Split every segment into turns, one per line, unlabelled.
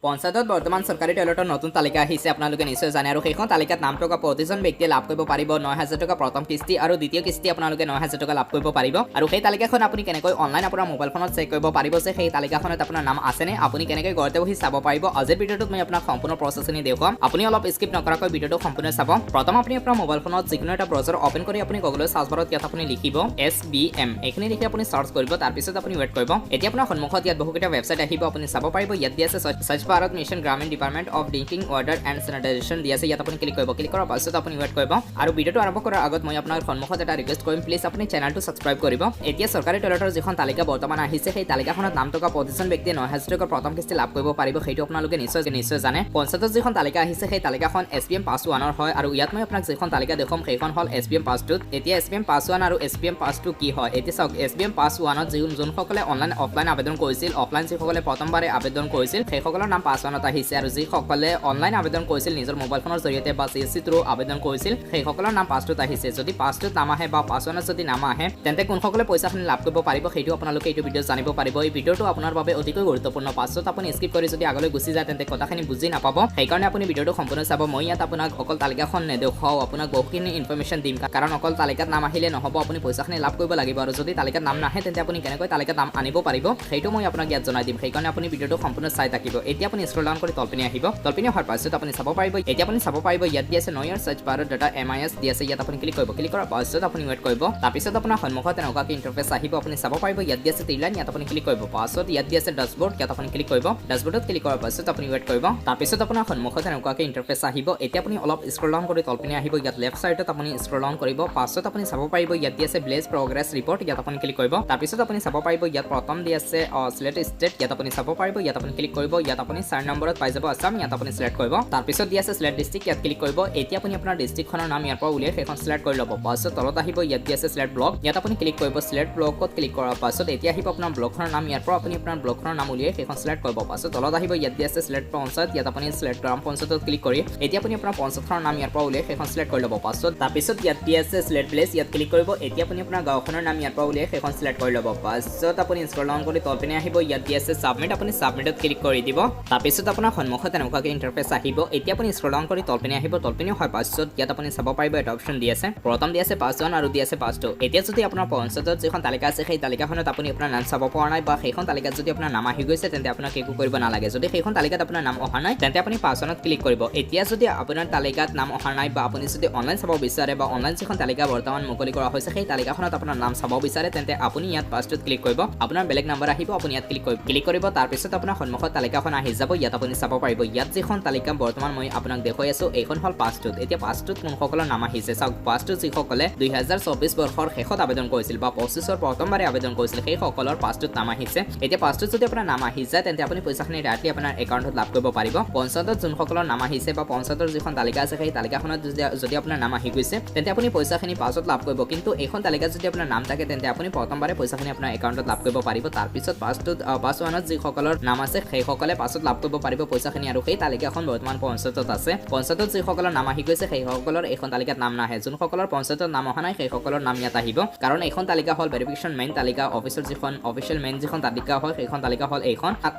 পঞ্চায়তত বৰ্তমান চৰকাৰী টয়লেটৰ নতুন তালিকা আহিছে আপোনালোকে নিশ্চয় জানে আৰু সেইখন তালিকাত নাম থকা প্ৰতিজন ব্যক্তিয়ে লাভ কৰিব পাৰিব ৯,০০০ টকা প্ৰথম কিস্তি আৰু দ্বিতীয় কিস্তি আপোনালোকে ৯,০০০ টকা লাভ কৰিব পাৰিব আৰু সেই তালিকাখন আপুনি কেনেকৈ অনলাইন আপোনাৰ মোবাইল ফোনত চেক কৰিব পাৰিব যে সেই তালিকাখনত আপোনাৰ নাম আছেনে আপুনি কেনেকৈ ঘৰতে বহি চাব পাৰিব আজিৰ ভিডিঅ'টোত মই আপোনাক সম্পূৰ্ণ প্ৰচেছখিনি দেখুৱাম আপুনি অলপ স্কিপ নকৰাকৈ ভিডিঅ'টো সম্পূৰ্ণ চাব প্ৰথম আপুনি আপোনাৰ মোবাইল ফোনত যিকোনো এটা ব্ৰাউজাৰ ওপেন কৰি আপুনি গুগলৰ সাৰ্চ বাৰত ইয়াত আপুনি লিখিব SBM এইখিনি লিখি আপুনি সাৰ্চ কৰিব তাৰ পিছত আপুনি ৱেট কৰিব এতিয়া আপোনাৰ সন্মুখত ইয়াত বহুকেইটা ৱেবছাইট আহিব আপুনি চাব পাৰিব ইয়াত দিয়া আছে স্বচ্ছ Bharat mission Grameen department of drinking water and sanitation দিয়া আছে ইয়াত আপুনি ক্লিক কৰিব ক্লিক কৰাৰ পাছত আপুনি ৱেট কৰিব আৰু ভিডিঅ'টো আৰম্ভ কৰাৰ আগত মই আপোনাৰ সন্মুখত এটা ৰিকুৱেষ্ট কৰিম প্লিজ আপুনি চেনেলটো সাবস্ক্ৰাইব কৰিব এতিয়া চৰকাৰী টয়লেটৰ যিখন তালিকা বৰ্তমান আহিছে সেই তালিকাখনত নাম থকা প্ৰতিজন ব্যক্তিয়ে ৯,০০০ টকাৰ প্ৰথম কিস্তি লাভ কৰিব পাৰিব সেইটো আপোনালোকে নিশ্চয় জানে পঞ্চায়তত যিখন তালিকা আহিছে সেই তালিকাখন SBM পাছ 1ৰ হয় আৰু ইয়াত মই আপোনাক যিখন তালিকা দেখুৱাম সেইখন হ'ল SBM পাছ 2 এতিয়া SBM পাছ 1 আৰু SBM পাছ 2 কি হয় এতিয়া চাওক SBM পাছ 1ত যোনসকলে অনলাইন অফলাইন আবেদন কৰিছিল অফলাইন যিসকলে প্ৰথমবাৰে আবেদন কৰিছিল সেইসকলৰ নাম পাছ 1ত আহিছে আৰু যিসকলে অনলাইন আবেদন কৰিছিল নিজৰ মোবাইল ফোনৰ জৰিয়তে বা CSC থ্ৰু আবেদন কৰিছিল সেইসকলৰ নাম পাছ 2ত আহিছে যদি পাছ 2ত নাম আহে বা পাছ 1ত যদি নাম আহে তেন্তে কোনসকলে পইচাখিনি লাভ কৰিব পাৰিব সেইটো আপোনালোকে এইটো ভিডিঅ' জানিব পাৰিব এই ভিডিঅ'টো আপোনাৰ বাবে অতিকৈ গুৰুত্বপূৰ্ণ পাছত আপুনি স্কিপ কৰি যদি আগলৈ গুচি যায় তেন্তে কথাখিনি বুজি নাপাব সেইকাৰণে আপুনি ভিডিঅ'টো সম্পূৰ্ণ চাব মই ইয়াত আপোনাক অকল তালিকাখন নেদেখাও আপোনাক বহুখিনি ইনফৰমেশ্যন দিম কাৰণ অকল তালিকাত নাম আহিলে নহ'ব আপুনি পইচাখিনি লাভ কৰিব লাগিব আৰু যদি তালিকাত নাম নাহে তেন্তে আপুনি কেনেকৈ তালিকাত নাম আনিব পাৰিব সেইটো মই আপোনাক ইয়াত জনাই দিম সেইকাৰণে আপুনি ভিডিঅ'টো সম্পূৰ্ণ চাই থাকিব এতিয়া আপুনি স্ক্ৰল ডাউন কৰি তলপিনে আহিব তলপিনে অহাৰ পাছত আপুনি চাব পাৰিব এতিয়া আপুনি চাব পাৰিব ইয়াত দিয়া আছে নয়াৰ সাৰ্চ বাৰত ডাটা MIS দিয়া আছে ইয়াত আপুনি ক্লিক কৰিব ক্লিক কৰাৰ পাছত আপুনি ৱেট কৰিব তাৰপিছত আপোনাৰ সন্মুখত এনেকুৱাকৈ ইণ্টাৰফেচ আহিব আপুনি চাব পাৰিব ইয়াত দিয়া আছে ত্ৰিলাইন ইয়াত আপুনি ক্লিক কৰিব পাছত ইয়াত দিয়া আছে ড্যাশবোৰ্ড ইয়াত আপুনি ক্লিক কৰিব ড্যাশবোৰ্ডত ক্লিক কৰাৰ পাছত আপুনি ৱেট কৰিব তাৰপিছত আপোনাৰ সন্মুখত এনেকুৱাকৈ ইণ্টাৰফেচ আহিব এতিয়া আপুনি অলপ স্ক্ৰল ডাউন কৰি তলপিনে আহিব ইয়াত লেফ্ট সাইডত আপুনি স্ক্ৰল ডাউন কৰিব পাছত আপুনি চাব পাৰিব ইয়াত দিয়া আছে ব্লেজ প্ৰগ্ৰেছ ৰিপৰ্ট ইয়াত আপুনি ক্লিক কৰিব তাৰপিছত আপুনি চাব পাৰিব ইয়াত প্ৰথম দিয়া আছে সিলেক্ট ষ্টেট ইয়াত আপুনি চাব পাৰিব ইয়াত আপুনি ক্লিক কৰিব ইয়াত আপুনি 4 নম্বৰত পাই যাব আসাম ইয়াত আপুনি সিলেক্ট কৰিব তাৰপিছত দিয়া আছে সিলেক্ট ডিস্ট্ৰিক্ট ইয়াত ক্লিক কৰিব এতিয়া আপুনি আপোনাৰ ডিস্ট্ৰিক্টখনৰ নাম ইয়াৰ পৰা উলিয়াই সেইখন সিলেক্ট কৰি ল'ব পাছত তলত আহিব ইয়াত দিয়া আছে সিলেক্ট ব্লক ইয়াত আপুনি ক্লিক কৰিব সিলেক্ট ব্লকত ক্লিক কৰাৰ পাছত এতিয়া আহিব আপোনাৰ ব্লকখনৰ নাম ইয়াৰ পৰা আপুনি আপোনাৰ ব্লকখনৰ নাম উলিয়াই সেইখন সিলেক্ট কৰিব পাছত তলত আহিব ইয়াত দিয়া আছে সিলেক্ট পঞ্চায়ত ইয়াত আপুনি সিলেক্ট গ্ৰাম পঞ্চায়তত ক্লিক কৰি এতিয়া আপুনি আপোনাৰ পঞ্চায়তখনৰ নাম ইয়াৰ পৰা উলিয়াই সেইখন সিলেক্ট কৰি ল'ব পাছত তাৰপিছত ইয়াত দিয়া আছে সিলেক্ট প্লেচ ইয়াত ক্লিক কৰিব এতিয়া আপুনি আপোনাৰ গাঁওখনৰ নাম ইয়াৰ পৰা উলিয়াই সেইখন সিলেক্ট কৰি ল'ব পাছত আপুনি স্ক্ৰল ডাউন কৰি তলপিনে আহিব ইয়াত দিয়া আছে সাবমিট আপুনি সাবমিটত ক্লিক কৰি দিব তাৰপিছত আপোনাৰ সন্মুখত এনেকুৱাকৈ ইণ্টাৰফেচ আহিব এতিয়া আপুনি স্ক্ৰল ডাউন কৰি তলপিনে আহিব তলপিনে হোৱাৰ পাছত ইয়াত আপুনি চাব পাৰিব এটা অপশ্যন দি আছে প্ৰথম দি আছে পাছ 1 আৰু দি আছে পাছ 2 এতিয়া যদি আপোনাৰ পঞ্চায়তত যিখন তালিকা আছে সেই তালিকাখনত আপুনি আপোনাৰ নাম চাব পৰা নাই বা সেইখন তালিকাত যদি আপোনাৰ নাম আহি গৈছে তেন্তে আপোনাক একো কৰিব নালাগে যদি সেইখন তালিকাত আপোনাৰ নাম অহা নাই তেন্তে আপুনি পাছ 1ত ক্লিক কৰিব এতিয়া যদি আপোনাৰ তালিকাত নাম অহা নাই বা আপুনি যদি অনলাইন চাব বিচাৰে বা অনলাইন যিখন তালিকা বৰ্তমান মুকলি কৰা হৈছে সেই তালিকাখনত আপোনাৰ নাম চাব বিচাৰে তেন্তে আপুনি ইয়াত পাছ 2ত ক্লিক কৰিব আপোনাৰ বেলেগ নম্বৰ আহিব আপুনি ইয়াত ক্লিক কৰিব তাৰপিছত আপোনাৰ সন্মুখত তালিকাখন আহি যাব ইয়াত আপুনি চাব পাৰিব ইয়াত যিখন তালিকা বৰ্তমান মই আপোনাক দেখুৱাই আছো এইখন হ'ল পাছ 2ত এতিয়া পাছ 2ত কোনসকলৰ নাম আহিছে চাওক পাছ 2 যিসকলে 2024 বৰ্ষৰ শেষত আবেদন কৰিছিল বা 25ৰ প্ৰথমবাৰে আবেদন কৰিছিল সেই সকলৰ পাছ 2ত নাম আহিছে এতিয়া পাছ 2ত যদি আপোনাৰ নাম আহি যায় তেন্তে আপুনি পইচাখিনি ডাইৰেক্টলি আপোনাৰ একাউণ্টত লাভ কৰিব পাৰিব পঞ্চায়তত যোনসকলৰ নাম আহিছে বা পঞ্চায়তৰ যিখন তালিকা আছে সেই তালিকাখনত যদি আপোনাৰ নাম আহি গৈছে তেন্তে আপুনি পইচাখিনি পাছত লাভ কৰিব কিন্তু এইখন তালিকাত যদি আপোনাৰ নাম থাকে তেন্তে আপুনি প্ৰথমবাৰে পইচাখিনি আপোনাৰ একাউণ্টত লাভ কৰিব পাৰিব তাৰপিছত পাছ 1ত যিসকলৰ নাম আছে সেইসকলে পাছত লাভ কৰিব পাৰিব পইচাখিনি আৰু সেই তালিকাখন বৰ্তমান পঞ্চায়তত আছে পঞ্চায়তত যিসকলৰ নাম আহি গৈছে সেইসকলৰ এইখন তালিকাত নাম নাহে যোনসকলৰ পঞ্চায়তত নাম অহা নাই সেইসকলৰ নাম ইয়াত আহিব কাৰণ এইখন তালিকা হ'ল ভেৰিফিকেশ্যন মেইন তালিকা অফিচৰ যিখন অফিচিয়েল মেইন যিখন তালিকা হয় সেইখন তালিকা হ'ল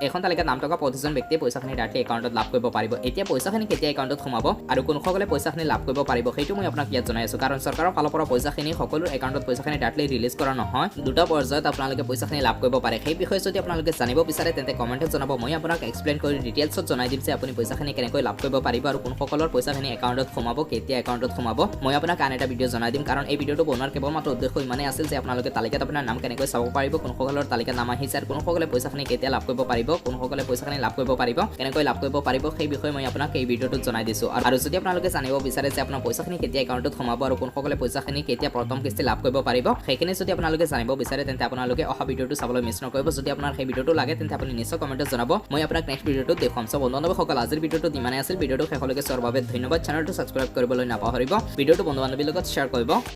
এইখন তালিকাত নাম থকা প্ৰতিজন ব্যক্তিয়ে পইচাখিনি ডাইৰেক্টলি একাউণ্টত লাভ কৰিব পাৰিব এতিয়া পইচাখিনি কেতিয়া একাউণ্টত সোমাব আৰু কোনসকলে পইচাখিনি লাভ কৰিব পাৰিব সেইটো মই আপোনাক ইয়াত জনাই আছো কাৰণ চৰকাৰৰ ফালৰ পৰা পইচাখিনি সকলো একাউণ্টত পইচাখিনি ডাইৰেক্টলি ৰিলিজ কৰা নহয় দুটা পৰ্যায়ত আপোনালোকে পইচাখিনি লাভ কৰিব পাৰে সেই বিষয়ে যদি আপোনালোকে জানিব বিচাৰে তেন্তে কমেণ্টত জনাব মই আপোনাক এক্সপ্লেইন কৰি ডিটেইলছত জনাই দিম যে আপুনি পইচাখিনি কেনেকৈ লাভ কৰিব পাৰিব আৰু কোনসকলৰ পইচাখিনি একাউণ্টত সোমাব কেতিয়া একাউণ্টত সোমাব মই আপোনাক আন এটা ভিডিঅ' জনাই দিম কাৰণ এই ভিডিঅ'টো বনোৱাৰ কেৱল মাত্ৰ উদ্দেশ্য ইমানেই আছিল যে আপোনালোকে তালিকাত আপোনাৰ নাম কেনেকৈ চাব পাৰিব কোনসকলৰ তালিকাত নাম আহিছে আৰু কোনসকলে পইচাখিনি কেতিয়া লাভ কৰিব পাৰিব কোনসকলে পইচাখিনি লাভ কৰিব পাৰিব কেনেকৈ লাভ কৰিব পাৰিব সেই বিষয়ে মই আপোনাক এই ভিডিঅ'টোত জনাই দিছোঁ আৰু যদি আপোনালোকে জানিব বিচাৰে যে আপোনাৰ পইচাখিনি কেতিয়া একাউণ্টত সোমাব আৰু কোনসকলে পইচাখিনি কেতিয়া প্ৰথম কিস্তি লাভ কৰিব পাৰিব সেইখিনি যদি আপোনালোকে জানিব বিচাৰে তেন্তে আপোনালোকে অহা ভিডিঅ'টো চাবলৈ মিছ নকৰিব যদি আপোনাৰ সেই ভিডিঅ'টো লাগে তেন্তে আপুনি নিশ্চয় কমেণ্টত জনাব মই আপোনাক নেক্সট ভিডিঅ'টোত দেখুৱাম সব বন্ধু-বান্ধৱীসকল আজিৰ ভিডিঅ'টোত ইমানেই আছিল ভিডিঅ'টো শেষলৈকে চোৱাৰ বাবে ধন্যবাদ চেনেলটো সাবস্ক্ৰাইব কৰিবলৈ নাপাহৰিব ভিডিঅ'টো বন্ধু-বান্ধৱীৰ লগত শ্বেয়াৰ কৰিব